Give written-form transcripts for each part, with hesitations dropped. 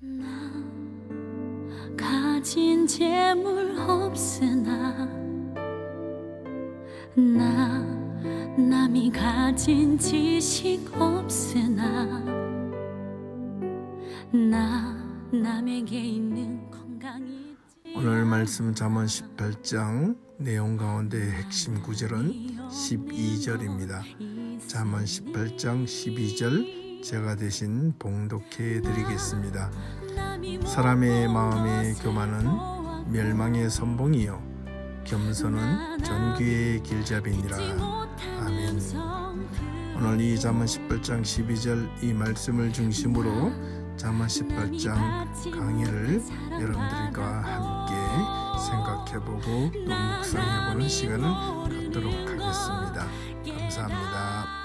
나 가진 재물 없으나 나 남이 가진 지식 없으나 나 남에게 있는 건강이 오늘 말씀 잠언 18장 내용 가운데 핵심 구절은 12절입니다. 잠언 18장 12절 제가 대신 봉독해 드리겠습니다. 사람의 마음의 교만은 멸망의 선봉이요 겸손은 존귀의 길잡이니라. 아멘. 오늘 이 잠언 18장 12절 이 말씀을 중심으로 잠언 18장 강의를 여러분들과 함께 생각해보고 또 묵상해보는 시간을 갖도록 하겠습니다. 감사합니다.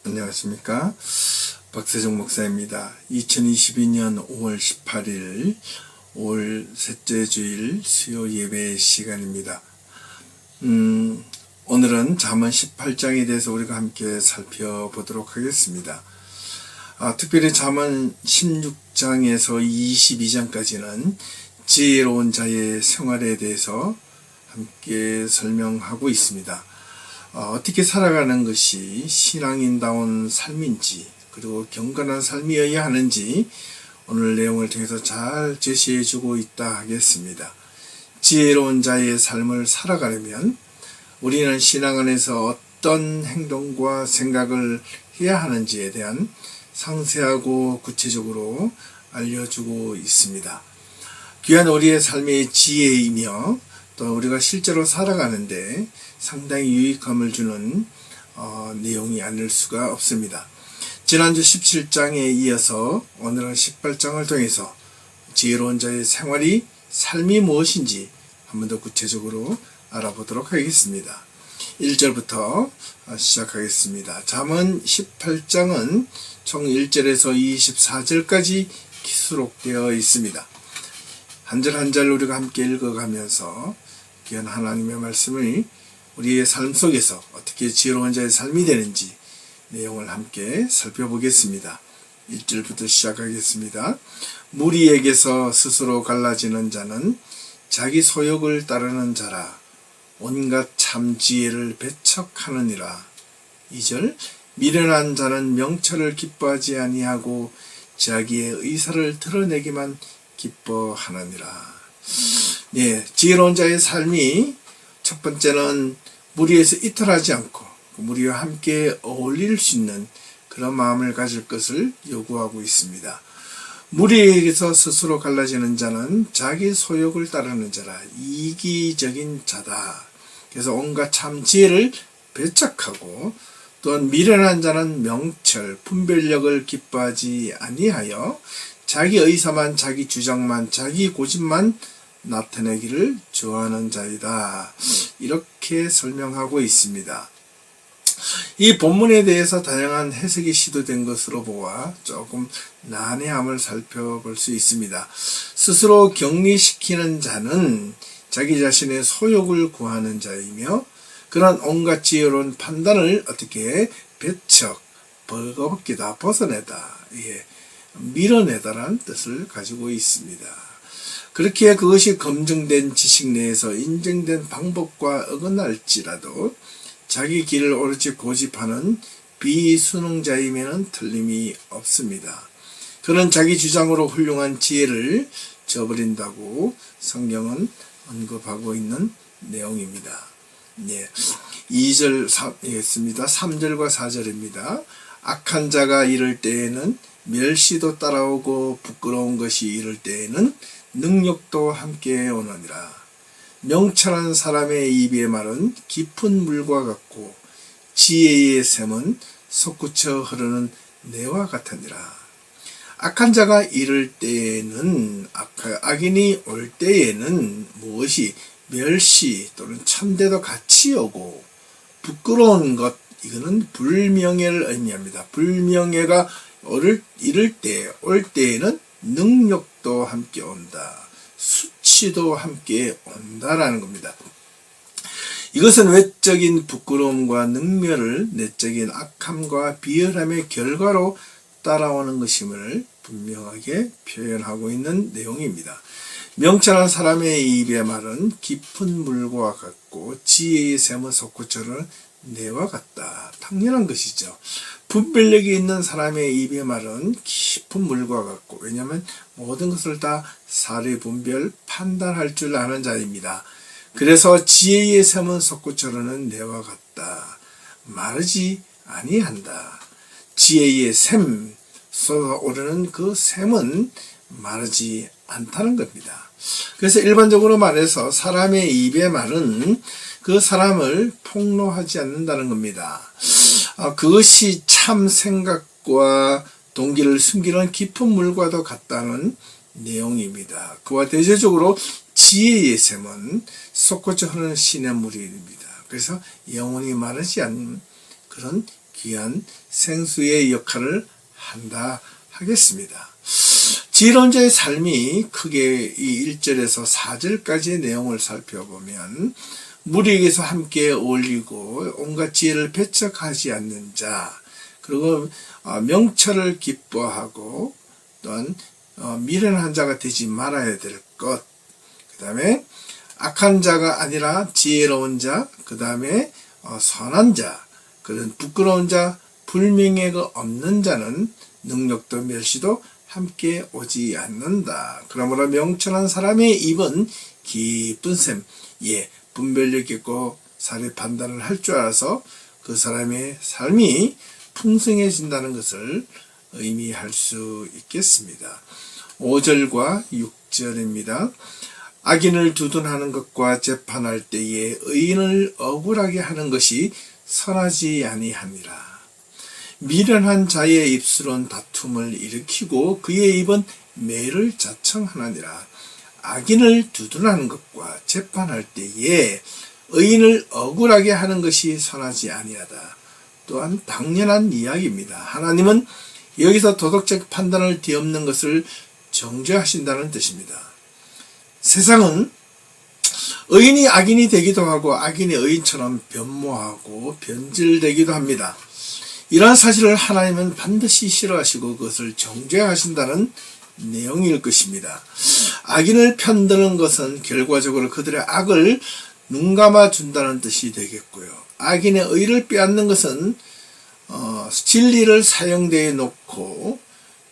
안녕하십니까? 박세종 목사입니다. 2022년 5월 18일 5월 셋째 주일 수요 예배 시간입니다. 오늘은 잠언 18장에 대해서 우리가 함께 살펴보도록 하겠습니다. 특별히 잠언 16장에서 22장까지는 지혜로운 자의 생활에 대해서 함께 설명하고 있습니다. 어떻게 살아가는 것이 신앙인다운 삶인지 그리고 경건한 삶이어야 하는지 오늘 내용을 통해서 잘 제시해주고 있다 하겠습니다. 지혜로운 자의 삶을 살아가려면 우리는 신앙 안에서 어떤 행동과 생각을 해야 하는지에 대한 상세하고 구체적으로 알려주고 있습니다. 귀한 우리의 삶의 지혜이며 또 우리가 실제로 살아가는데 상당히 유익함을 주는 내용이 아닐 수가 없습니다. 지난주 17장에 이어서 오늘은 18장을 통해서 지혜로운 자의 생활이 삶이 무엇인지 한 번 더 구체적으로 알아보도록 하겠습니다. 1절부터 시작하겠습니다. 잠언 18장은 총 1절에서 24절까지 기수록되어 있습니다. 한 절 한 절 우리가 함께 읽어가면서 귀한 하나님의 말씀을 우리의 삶 속에서 어떻게 지혜로운 자의 삶이 되는지 내용을 함께 살펴보겠습니다. 1절부터 시작하겠습니다. 무리에게서 스스로 갈라지는 자는 자기 소욕을 따르는 자라 온갖 참 지혜를 배척하느니라. 2절 미련한 자는 명철을 기뻐하지 아니하고 자기의 의사를 드러내기만 기뻐하느니라. 지혜로운 자의 삶이 첫 번째는 무리에서 이탈하지 않고 무리와 함께 어울릴 수 있는 그런 마음을 가질 것을 요구하고 있습니다. 무리에게서 스스로 갈라지는 자는 자기 소욕을 따르는 자라 이기적인 자다. 그래서 온갖 참 지혜를 배척하고 또한 미련한 자는 명철, 분별력을 기뻐하지 아니하여 자기 의사만, 자기 주장만, 자기 고집만 나타내기를 좋아하는 자이다. 이렇게 설명하고 있습니다. 이 본문에 대해서 다양한 해석이 시도된 것으로 보아 조금 난해함을 살펴볼 수 있습니다. 스스로 격리시키는 자는 자기 자신의 소욕을 구하는 자이며 그런 온갖 지혜로운 판단을 어떻게 배척, 벌거벗기다, 벗어내다, 밀어내다라는 뜻을 가지고 있습니다. 그렇게 그것이 검증된 지식 내에서 인정된 방법과 어긋날지라도 자기 길을 오롯이 고집하는 비순응자임에는 틀림이 없습니다. 그는 자기 주장으로 훌륭한 지혜를 저버린다고 성경은 언급하고 있는 내용입니다. 2절 이겠습니다. 3절과 4절입니다. 악한 자가 이를 때에는 멸시도 따라오고 부끄러운 것이 이를 때에는 능력도 함께 오느니라. 명철한 사람의 입의 말은 깊은 물과 같고 지혜의 샘은 솟구쳐 흐르는 내와 같으니라. 악한 자가 이를 때에는 악인이 올 때에는 무엇이 멸시 또는 천대도 같이 오고 부끄러운 것 이거는 불명예를 의미합니다. 불명예가 이를 때 올 때에는 능력도 함께 온다. 수치도 함께 온다라는 겁니다. 이것은 외적인 부끄러움과 능멸을 내적인 악함과 비열함의 결과로 따라오는 것임을 분명하게 표현하고 있는 내용입니다. 명철한 사람의 입의 말은 깊은 물과 같고 지혜의 샘은 솟구쳐는 내와 같다. 당연한 것이죠. 분별력이 있는 사람의 입의 말은 깊은 물과 같고, 왜냐하면 모든 것을 다 사리 분별 판단할 줄 아는 자입니다. 그래서 지혜의 샘은 솟구쳐는 내와 같다. 마르지 아니한다. 지혜의 샘, 쏟아오르는 그 샘은 마르지 않다는 겁니다. 그래서 일반적으로 말해서 사람의 입의 말은 그 사람을 폭로하지 않는다는 겁니다. 그것이 참 생각과 동기를 숨기는 깊은 물과도 같다는 내용입니다. 그와 대조적으로 지혜의 샘은 솟구쳐 흐르는 시냇물입니다. 그래서 영원히 마르지 않는 그런 귀한 생수의 역할을 한다 하겠습니다. 지혜로운 자의 삶이 크게 이 1절에서 4절까지의 내용을 살펴보면 무리에게서 함께 어울리고 온갖 지혜를 배척하지 않는 자, 그리고 명철을 기뻐하고 또한 미련한 자가 되지 말아야 될 것, 그 다음에 악한 자가 아니라 지혜로운 자, 그 다음에 선한 자, 그런 부끄러운 자, 불명예가 없는 자는 능력도 멸시도 함께 오지 않는다. 그러므로 명철한 사람의 입은 깊은 샘, 분별력 있고 사리 판단을 할 줄 알아서 그 사람의 삶이 풍성해진다는 것을 의미할 수 있겠습니다. 5절과 6절입니다. 악인을 두둔하는 것과 재판할 때에 의인을 억울하게 하는 것이 선하지 아니하니라. 미련한 자의 입술은 다툼을 일으키고 그의 입은 매를 자청하느니라. 악인을 두둔하는 것과 재판할 때에 의인을 억울하게 하는 것이 선하지 아니하다. 또한 당연한 이야기입니다. 하나님은 여기서 도덕적 판단을 뒤엎는 것을 정죄하신다는 뜻입니다. 세상은 의인이 악인이 되기도 하고 악인이 의인처럼 변모하고 변질되기도 합니다. 이러한 사실을 하나님은 반드시 싫어하시고 그것을 정죄하신다는 내용일 것입니다. 악인을 편드는 것은 결과적으로 그들의 악을 눈감아 준다는 뜻이 되겠고요. 악인의 의를 빼앗는 것은 진리를 사형대에 놓고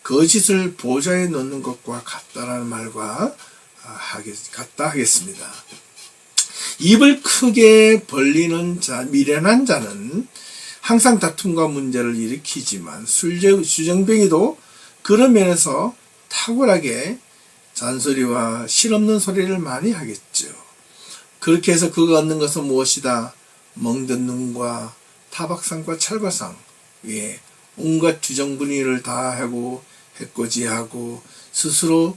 거짓을 보좌에 놓는 것과 같다라는 말과 같다 하겠습니다. 입을 크게 벌리는 자, 미련한 자는 항상 다툼과 문제를 일으키지만 수정뱅이도 그런 면에서 탁월하게 잔소리와 실없는 소리를 많이 하겠죠. 그렇게 해서 그가 얻는 것은 무엇이다? 멍든 눈과 타박상과 찰과상, 온갖 주정부리를 다 하고 해코지하고 스스로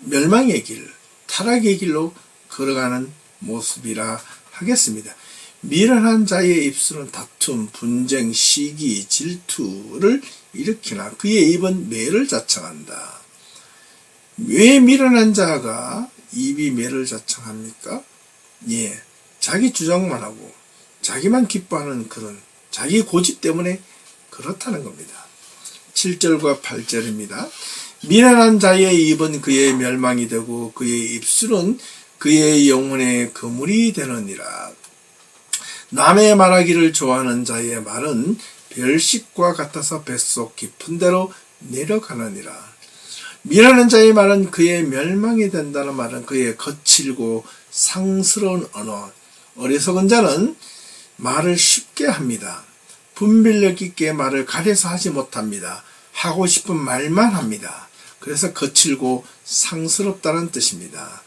멸망의 길, 타락의 길로 걸어가는 모습이라 하겠습니다. 미련한 자의 입술은 다툼, 분쟁, 시기, 질투를 일으키나 그의 입은 매를 자청한다. 왜 미련한 자가 입이 매를 자청합니까? 자기 주장만 하고 자기만 기뻐하는 그런 자기 고집 때문에 그렇다는 겁니다. 7절과 8절입니다. 미련한 자의 입은 그의 멸망이 되고 그의 입술은 그의 영혼의 그물이 되느니라. 남의 말하기를 좋아하는 자의 말은 별식과 같아서 뱃속 깊은 데로 내려가느니라. 미련한 자의 말은 그의 멸망이 된다는 말은 그의 거칠고 상스러운 언어, 어리석은 자는 말을 쉽게 합니다. 분별력 있게 말을 가려서 하지 못합니다. 하고 싶은 말만 합니다. 그래서 거칠고 상스럽다는 뜻입니다.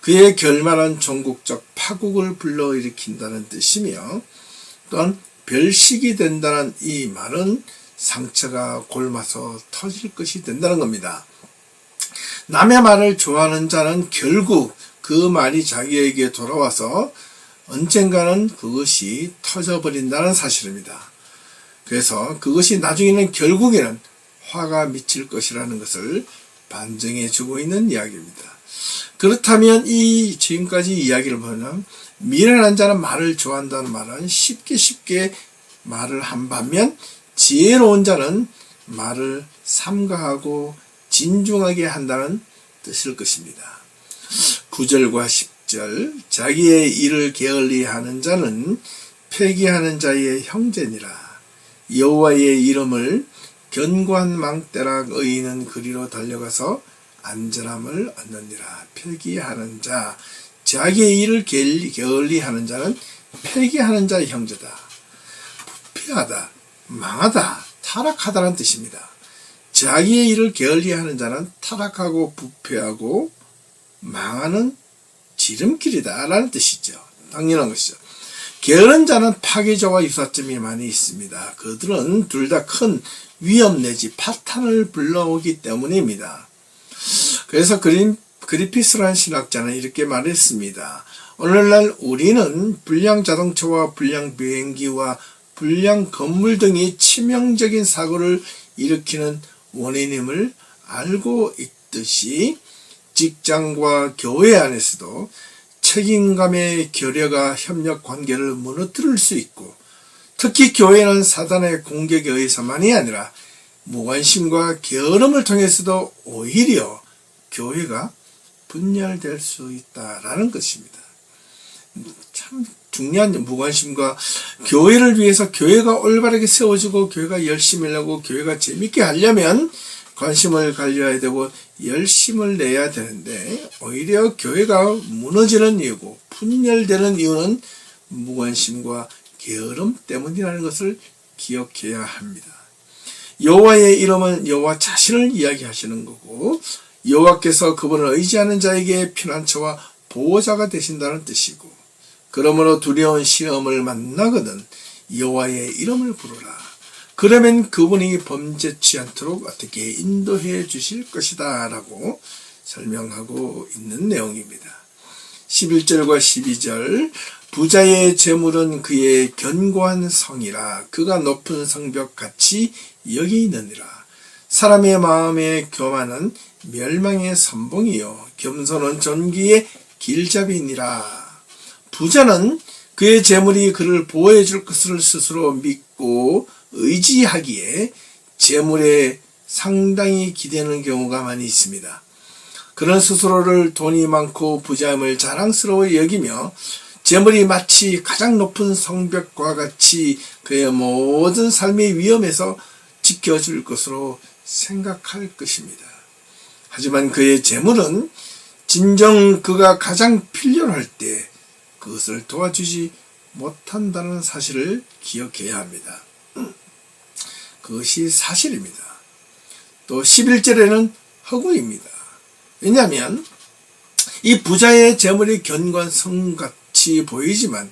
그의 결말은 종국적 파국을 불러일으킨다는 뜻이며 또한 별식이 된다는 이 말은 상처가 골마서 터질 것이 된다는 겁니다. 남의 말을 좋아하는 자는 결국 그 말이 자기에게 돌아와서 언젠가는 그것이 터져버린다는 사실입니다. 그래서 그것이 나중에는 결국에는 화가 미칠 것이라는 것을 반증해 주고 있는 이야기입니다. 그렇다면 이 지금까지 이야기를 보면 미련한 자는 말을 좋아한다는 말은 쉽게 말을 한 반면 지혜로운 자는 말을 삼가하고 진중하게 한다는 뜻일 것입니다. 9절과 10절 자기의 일을 게을리하는 자는 폐기하는 자의 형제니라. 여호와의 이름을 견고한 망대락 의인은 그리로 달려가서 안전함을 얻느니라. 폐기하는 자, 자기의 일을 게을리하는 자는 폐기하는 자의 형제다. 부패하다, 망하다, 타락하다는 뜻입니다. 자기의 일을 게을리하는 자는 타락하고 부패하고 망하는 지름길이다 라는 뜻이죠. 당연한 것이죠. 게으른 자는 파괴자와 유사점이 많이 있습니다. 그들은 둘 다 큰 위험 내지 파탄을 불러오기 때문입니다. 그래서 그리피스라는 신학자는 이렇게 말했습니다. 오늘날 우리는 불량 자동차와 불량 비행기와 불량 건물 등이 치명적인 사고를 일으키는 원인임을 알고 있듯이 직장과 교회 안에서도 책임감의 결여가 협력 관계를 무너뜨릴 수 있고, 특히 교회는 사단의 공격에 의해서만이 아니라 무관심과 게으름을 통해서도 오히려 교회가 분열될 수 있다라는 것입니다. 참 중요한 무관심과 교회를 위해서 교회가 올바르게 세워지고 교회가 열심히 하고 교회가 재밌게 하려면 관심을 가져야 되고 열심을 내야 되는데 오히려 교회가 무너지는 이유고 분열되는 이유는 무관심과 게으름 때문이라는 것을 기억해야 합니다. 여호와의 이름은 여호와 자신을 이야기하시는 거고 여호와께서 그분을 의지하는 자에게 피난처와 보호자가 되신다는 뜻이고, 그러므로 두려운 시험을 만나거든 여호와의 이름을 부르라. 그러면 그분이 범죄치 않도록 어떻게 인도해 주실 것이다 라고 설명하고 있는 내용입니다. 11절과 12절 부자의 재물은 그의 견고한 성이라. 그가 높은 성벽같이 여기 있느니라. 사람의 마음의 교만은 멸망의 선봉이요 겸손은 존귀의 길잡이니라. 부자는 그의 재물이 그를 보호해 줄 것을 스스로 믿고 의지하기에 재물에 상당히 기대는 경우가 많이 있습니다. 그런 스스로를 돈이 많고 부자임을 자랑스러워 여기며 재물이 마치 가장 높은 성벽과 같이 그의 모든 삶의 위험에서 지켜줄 것으로 생각할 것입니다. 하지만 그의 재물은 진정 그가 가장 필요할 때 그것을 도와주지 못한다는 사실을 기억해야 합니다. 그것이 사실입니다. 또 11절에는 허구입니다. 왜냐하면 이 부자의 재물이 견고한 성같이 보이지만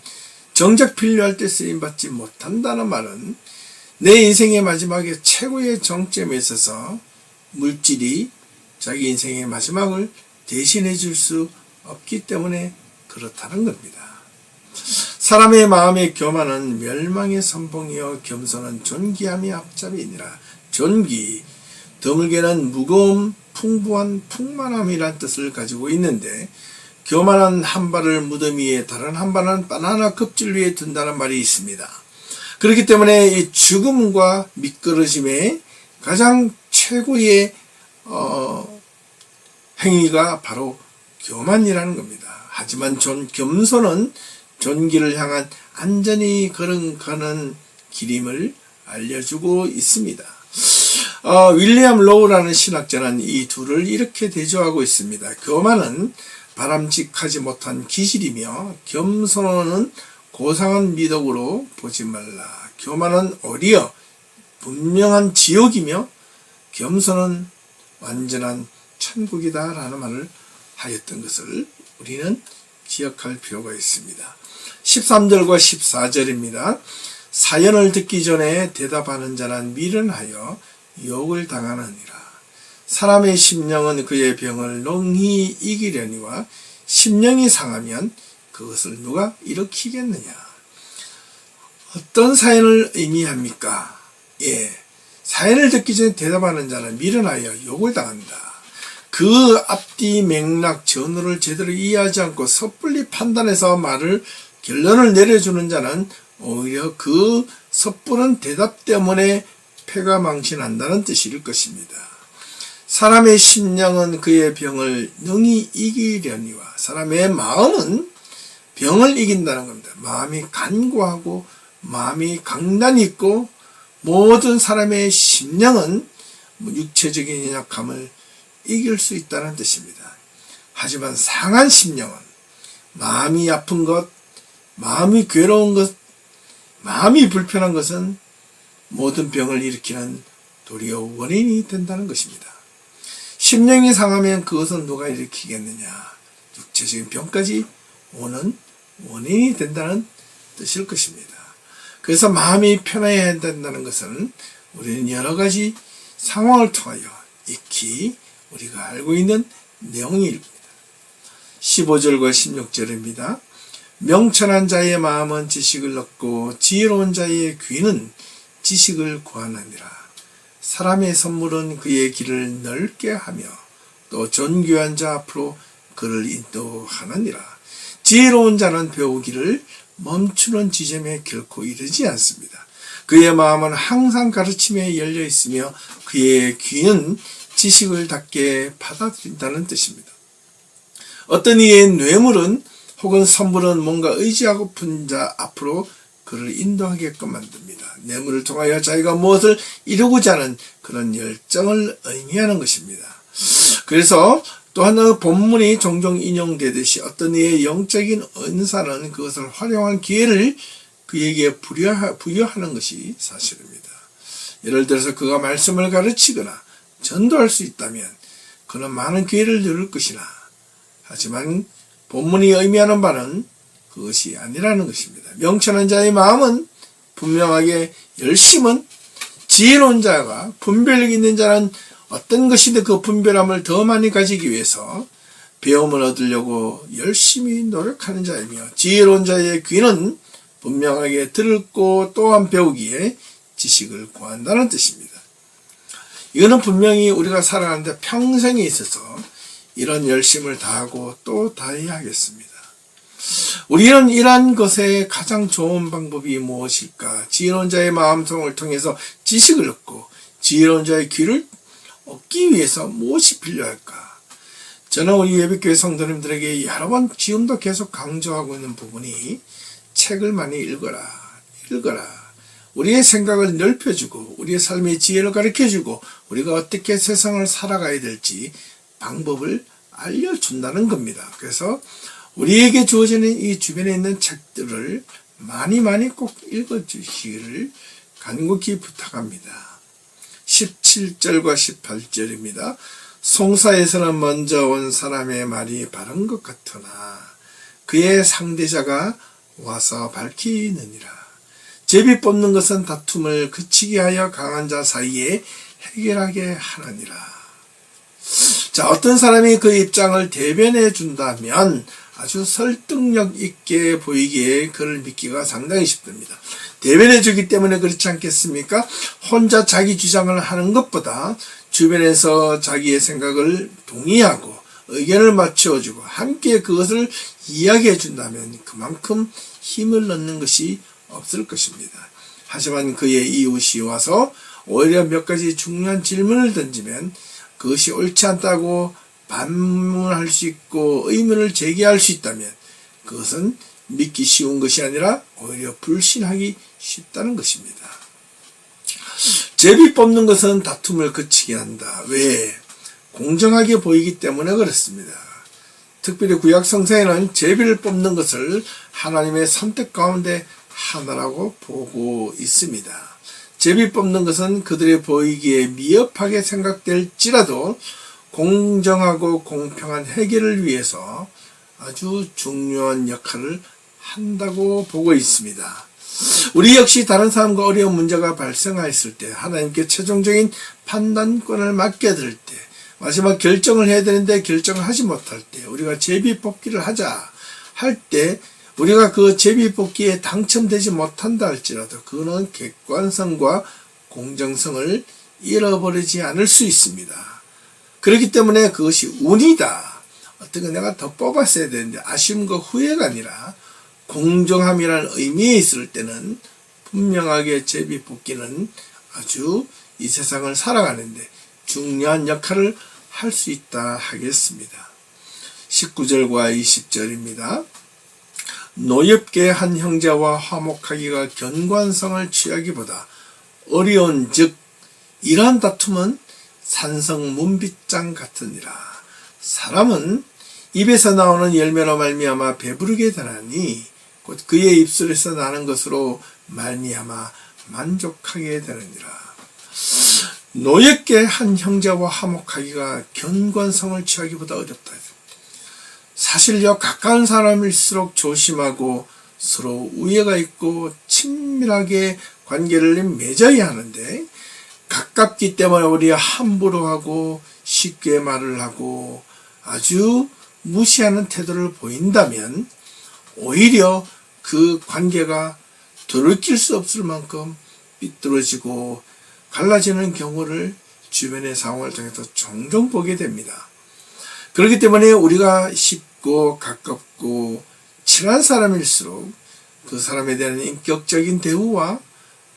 정작 필요할 때 쓰임받지 못한다는 말은 내 인생의 마지막에 최고의 정점에 있어서 물질이 자기 인생의 마지막을 대신해 줄 수 없기 때문에 그렇다는 겁니다. 사람의 마음의 교만은 멸망의 선봉이요 겸손은 존귀함이 앞잡이니라. 존귀, 드물게는 무거움, 풍부한 풍만함이란 뜻을 가지고 있는데 교만한 한 발을 무덤 위에 다른 한 발은 바나나 껍질 위에 둔다는 말이 있습니다. 그렇기 때문에 이 죽음과 미끄러짐의 가장 최고의 행위가 바로 교만이라는 겁니다. 하지만 겸손은 존귀를 향한 안전히 걸어가는 길임을 알려주고 있습니다. 윌리엄 로우라는 신학자는 이 둘을 이렇게 대조하고 있습니다. 교만은 바람직하지 못한 기질이며 겸손은 고상한 미덕으로 보지 말라. 교만은 오히려 분명한 지옥이며 겸손은 완전한 천국이다 라는 말을 하였던 것을 우리는 기억할 필요가 있습니다. 13절과 14절입니다. 사연을 듣기 전에 대답하는 자는 미련하여 욕을 당하느니라. 사람의 심령은 그의 병을 능히 이기려니와 심령이 상하면 그것을 누가 일으키겠느냐. 어떤 사연을 의미합니까? 사연을 듣기 전에 대답하는 자는 미련하여 욕을 당한다. 그 앞뒤 맥락 전후를 제대로 이해하지 않고 섣불리 판단해서 결론을 내려주는 자는 오히려 그 섣부른 대답 때문에 패가 망신한다는 뜻일 것입니다. 사람의 심령은 그의 병을 능히 이기려니와 사람의 마음은 병을 이긴다는 겁니다. 마음이 간고하고 마음이 강단이 있고 모든 사람의 심령은 육체적인 연약함을 이길 수 있다는 뜻입니다. 하지만 상한 심령은 마음이 아픈 것, 마음이 괴로운 것, 마음이 불편한 것은 모든 병을 일으키는 도리어 원인이 된다는 것입니다. 심령이 상하면 그것은 누가 일으키겠느냐? 육체적인 병까지 오는 원인이 된다는 뜻일 것입니다. 그래서 마음이 편해야 된다는 것은 우리는 여러 가지 상황을 통하여 익히 우리가 알고 있는 내용입니다. 15절과 16절입니다. 명철한 자의 마음은 지식을 얻고 지혜로운 자의 귀는 지식을 구하느니라. 사람의 선물은 그의 길을 넓게 하며 또 존귀한 자 앞으로 그를 인도하느니라. 지혜로운 자는 배우기를 멈추는 지점에 결코 이르지 않습니다. 그의 마음은 항상 가르침에 열려 있으며 그의 귀는 지식을 닫게 받아들인다는 뜻입니다. 어떤 이의 뇌물은 혹은 선물은 뭔가 의지하고픈 자 앞으로 그를 인도하게끔 만듭니다. 뇌물을 통하여 자기가 무엇을 이루고자 하는 그런 열정을 의미하는 것입니다. 그래서 또 하나 본문이 종종 인용되듯이 어떤 이의 영적인 은사는 그것을 활용한 기회를 그에게 부여하는 것이 사실입니다. 예를 들어서 그가 말씀을 가르치거나 전도할 수 있다면 그는 많은 기회를 누릴 것이나 하지만 본문이 의미하는 바는 그것이 아니라는 것입니다. 명철한 자의 마음은 분명하게 열심은 지혜로운 자가 분별력 있는 자는 어떤 것이든 그 분별함을 더 많이 가지기 위해서 배움을 얻으려고 열심히 노력하는 자이며 지혜로운 자의 귀는 분명하게 듣고 또한 배우기에 지식을 구한다는 뜻입니다. 이거는 분명히 우리가 살아가는데 평생에 있어서 이런 열심을 다하고 또 다해야 하겠습니다. 우리는 이러한 것의 가장 좋은 방법이 무엇일까? 지혜로운 자의 마음성을 통해서 지식을 얻고 지혜로운 자의 귀를 얻기 위해서 무엇이 필요할까? 저는 우리 예배교회 성도님들에게 여러 번 지금도 계속 강조하고 있는 부분이 책을 많이 읽어라. 우리의 생각을 넓혀주고 우리의 삶의 지혜를 가르쳐주고 우리가 어떻게 세상을 살아가야 될지 방법을 알려준다는 겁니다. 그래서 우리에게 주어지는 이 주변에 있는 책들을 많이 꼭 읽어주시기를 간곡히 부탁합니다. 17절과 18절입니다. 송사에서는 먼저 온 사람의 말이 바른 것 같으나 그의 상대자가 와서 밝히느니라. 제비 뽑는 것은 다툼을 그치게 하여 강한 자 사이에 해결하게 하느니라. 자, 어떤 사람이 그 입장을 대변해 준다면 아주 설득력 있게 보이기에 그를 믿기가 상당히 쉽습니다. 대변해 주기 때문에 그렇지 않겠습니까? 혼자 자기 주장을 하는 것보다 주변에서 자기의 생각을 동의하고 의견을 맞춰주고 함께 그것을 이야기해 준다면 그만큼 힘을 넣는 것이 없을 것입니다. 하지만 그의 이웃이 와서 오히려 몇 가지 중요한 질문을 던지면 그것이 옳지 않다고 반문할 수 있고 의문을 제기할 수 있다면 그것은 믿기 쉬운 것이 아니라 오히려 불신하기 쉽다는 것입니다. 제비 뽑는 것은 다툼을 그치게 한다. 왜? 공정하게 보이기 때문에 그렇습니다. 특별히 구약 성서에는 제비를 뽑는 것을 하나님의 선택 가운데 하나라고 보고 있습니다. 제비 뽑는 것은 그들의 보이기에 미흡하게 생각될지라도 공정하고 공평한 해결을 위해서 아주 중요한 역할을 한다고 보고 있습니다. 우리 역시 다른 사람과 어려운 문제가 발생하였을 때 하나님께 최종적인 판단권을 맡겨드릴 때 마지막 결정을 해야 되는데 결정을 하지 못할 때 우리가 제비 뽑기를 하자 할 때 우리가 그 제비 뽑기에 당첨되지 못한다 할지라도 그는 객관성과 공정성을 잃어버리지 않을 수 있습니다. 그렇기 때문에 그것이 운이다. 어떻게 내가 더 뽑았어야 되는데 아쉬움과 후회가 아니라 공정함이라는 의미에 있을 때는 분명하게 제비 뽑기는 아주 이 세상을 살아가는데 중요한 역할을 할 수 있다 하겠습니다. 19절과 20절입니다. 노엽게 한 형제와 화목하기가 견고성을 취하기보다 어려운 즉 이러한 다툼은 산성 문빗장 같으니라. 사람은 입에서 나오는 열매로 말미암아 배부르게 되나니 곧 그의 입술에서 나는 것으로 말미암아 만족하게 되느니라. 노엽게 한 형제와 화목하기가 견고성을 취하기보다 어렵다. 사실요, 가까운 사람일수록 조심하고 서로 우애가 있고 친밀하게 관계를 맺어야 하는데, 가깝기 때문에 우리가 함부로 하고 쉽게 말을 하고 아주 무시하는 태도를 보인다면 오히려 그 관계가 돌이킬 수 없을 만큼 삐뚤어지고 갈라지는 경우를 주변의 상황을 통해서 종종 보게 됩니다. 그렇기 때문에 우리가 쉽고 가깝고 친한 사람일수록 그 사람에 대한 인격적인 대우와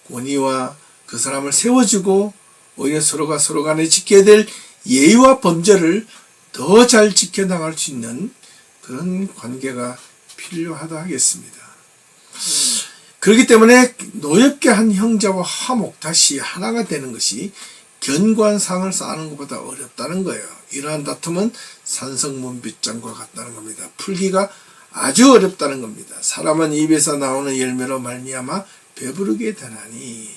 권위와 그 사람을 세워주고 오히려 서로가 서로 간에 지켜야 될 예의와 범죄를 더 잘 지켜나갈 수 있는 그런 관계가 필요하다 하겠습니다. 그렇기 때문에 노엽게 한 형제와 화목, 다시 하나가 되는 것이 견고한 상을 쌓는 것보다 어렵다는 거예요. 이러한 다툼은 산성문빗장과 같다는 겁니다. 풀기가 아주 어렵다는 겁니다. 사람은 입에서 나오는 열매로 말미암아 배부르게 되나니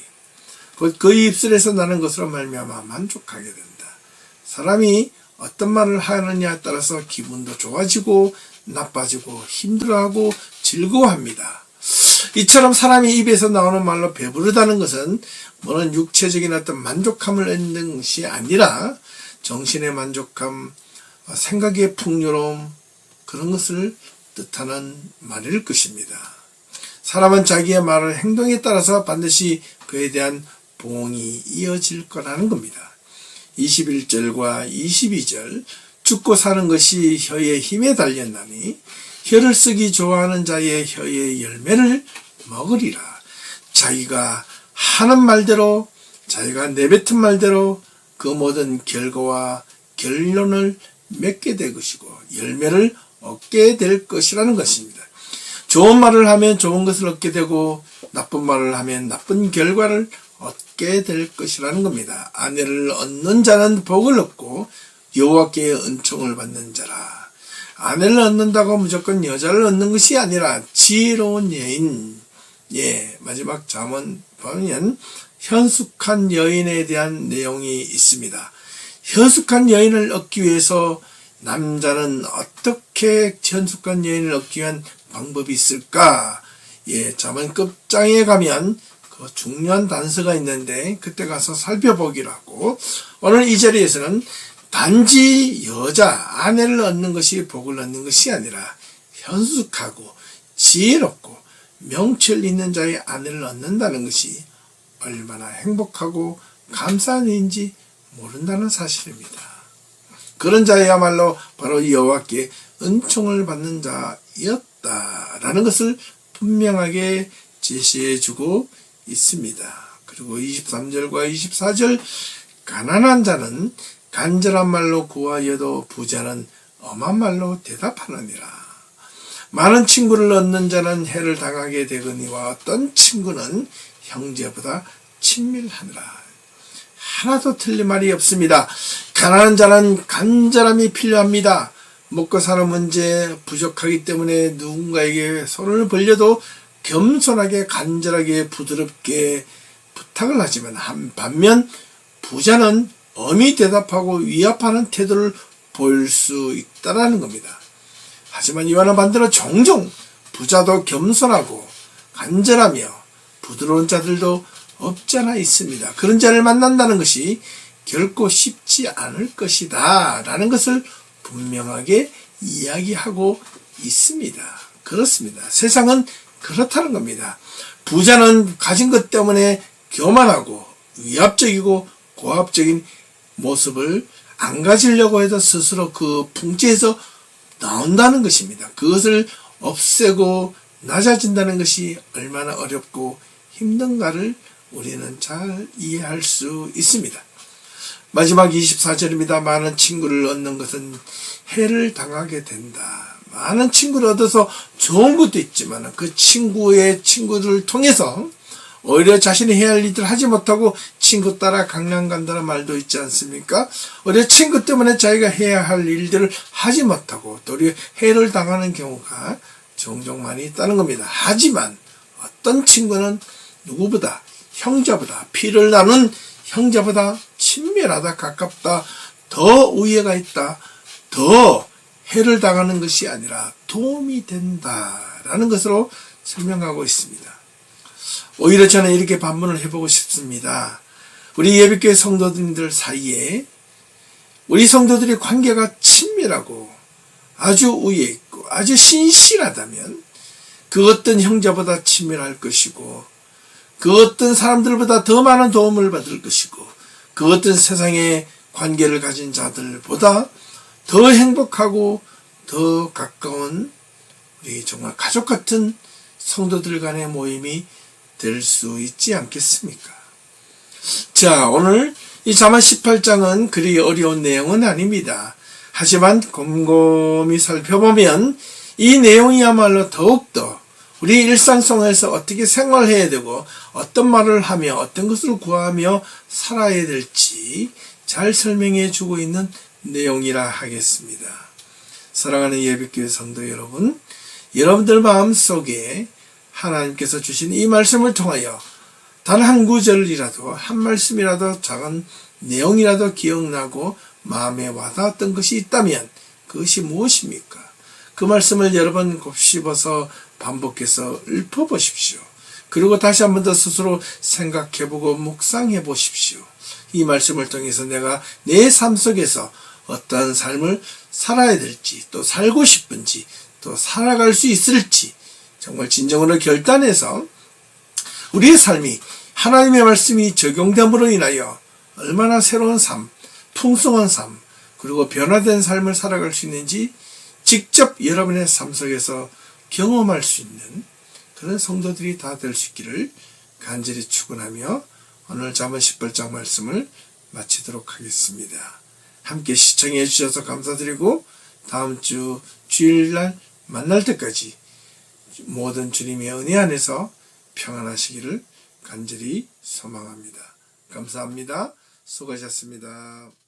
곧 그 입술에서 나는 것으로 말미암아 만족하게 된다. 사람이 어떤 말을 하느냐에 따라서 기분도 좋아지고 나빠지고 힘들어하고 즐거워합니다. 이처럼 사람이 입에서 나오는 말로 배부르다는 것은 뭐는 육체적인 어떤 만족함을 얻는 것이 아니라 정신의 만족함, 생각의 풍요로움, 그런 것을 뜻하는 말일 것입니다. 사람은 자기의 말을 행동에 따라서 반드시 그에 대한 보응이 이어질 거라는 겁니다. 21절과 22절, 죽고 사는 것이 혀의 힘에 달렸나니 혀를 쓰기 좋아하는 자의 혀의 열매를 먹으리라. 자기가 하는 말대로, 자기가 내뱉은 말대로 그 모든 결과와 결론을 맺게 될 것이고 열매를 얻게 될 것이라는 것입니다. 좋은 말을 하면 좋은 것을 얻게 되고 나쁜 말을 하면 나쁜 결과를 얻게 될 것이라는 겁니다. 아내를 얻는 자는 복을 얻고 여호와께의 은총을 받는 자라. 아내를 얻는다고 무조건 여자를 얻는 것이 아니라 지혜로운 여인, 마지막 잠언 보면 현숙한 여인에 대한 내용이 있습니다. 현숙한 여인을 얻기 위해서 남자는 어떻게 현숙한 여인을 얻기 위한 방법이 있을까? 잠언 끝장에 가면 그 중요한 단서가 있는데 그때 가서 살펴보기로 하고, 오늘 이 자리에서는 단지 여자, 아내를 얻는 것이 복을 얻는 것이 아니라 현숙하고 지혜롭고 명철 있는 자의 아내를 얻는다는 것이 얼마나 행복하고 감사한 일인지 모른다는 사실입니다. 그런 자야말로 바로 여호와께 은총을 받는 자였다라는 것을 분명하게 제시해주고 있습니다. 그리고 23절과 24절, 가난한 자는 간절한 말로 구하여도 부자는 엄한 말로 대답하느니라. 많은 친구를 얻는 자는 해를 당하게 되거니와 어떤 친구는 형제보다 친밀하느라. 하나도 틀린 말이 없습니다. 가난한 자는 간절함이 필요합니다. 먹고 사는 문제 부족하기 때문에 누군가에게 손을 벌려도 겸손하게 간절하게 부드럽게 부탁을 하지만 반면 부자는 엄히 대답하고 위압하는 태도를 보일 수 있다는 겁니다. 하지만 이와는 반대로 종종 부자도 겸손하고 간절하며 부드러운 자들도 없지 않아 있습니다. 그런 자를 만난다는 것이 결코 쉽지 않을 것이다 라는 것을 분명하게 이야기하고 있습니다. 그렇습니다. 세상은 그렇다는 겁니다. 부자는 가진 것 때문에 교만하고 위압적이고 고압적인 모습을 안 가지려고 해도 스스로 그 풍채에서 나온다는 것입니다. 그것을 없애고 낮아진다는 것이 얼마나 어렵고 힘든가를 우리는 잘 이해할 수 있습니다. 마지막 24절입니다. 많은 친구를 얻는 것은 해를 당하게 된다. 많은 친구를 얻어서 좋은 것도 있지만 그 친구들을 통해서 오히려 자신이 해야 할 일들을 하지 못하고 친구 따라 강남 간다는 말도 있지 않습니까? 오히려 친구 때문에 자기가 해야 할 일들을 하지 못하고 또 해를 당하는 경우가 종종 많이 있다는 겁니다. 하지만 어떤 친구는 누구보다 형제보다 피를 나눈 형제보다 친밀하다 가깝다 더 우애가 있다 더 해를 당하는 것이 아니라 도움이 된다라는 것으로 설명하고 있습니다. 오히려 저는 이렇게 반문을 해보고 싶습니다. 우리 예비교회 성도들 사이에 우리 성도들의 관계가 친밀하고 아주 우애 있고 아주 신실하다면 그 어떤 형제보다 친밀할 것이고 그 어떤 사람들보다 더 많은 도움을 받을 것이고 그 어떤 세상의 관계를 가진 자들보다 더 행복하고 더 가까운 우리 정말 가족 같은 성도들 간의 모임이 될 수 있지 않겠습니까? 자, 오늘 이 잠언 18장은 그리 어려운 내용은 아닙니다. 하지만 곰곰이 살펴보면 이 내용이야말로 더욱더 우리 일상 속에서 어떻게 생활해야 되고 어떤 말을 하며 어떤 것을 구하며 살아야 될지 잘 설명해 주고 있는 내용이라 하겠습니다. 사랑하는 예비교회 성도 여러분, 여러분들 마음속에 하나님께서 주신 이 말씀을 통하여 단 한 구절이라도 한 말씀이라도 작은 내용이라도 기억나고 마음에 와닿았던 것이 있다면 그것이 무엇입니까? 그 말씀을 여러 번 곱씹어서 반복해서 읊어보십시오. 그리고 다시 한 번 더 스스로 생각해보고 묵상해 보십시오. 이 말씀을 통해서 내가 내 삶 속에서 어떠한 삶을 살아야 될지 또 살고 싶은지 또 살아갈 수 있을지 정말 진정으로 결단해서 우리의 삶이 하나님의 말씀이 적용됨으로 인하여 얼마나 새로운 삶, 풍성한 삶 그리고 변화된 삶을 살아갈 수 있는지 직접 여러분의 삶 속에서 경험할 수 있는 그런 성도들이 다 될 수 있기를 간절히 축원하며 오늘 잠언 18장 말씀을 마치도록 하겠습니다. 함께 시청해 주셔서 감사드리고 다음 주 주일날 만날 때까지 모든 주님의 은혜 안에서 평안하시기를 간절히 소망합니다. 감사합니다. 수고하셨습니다.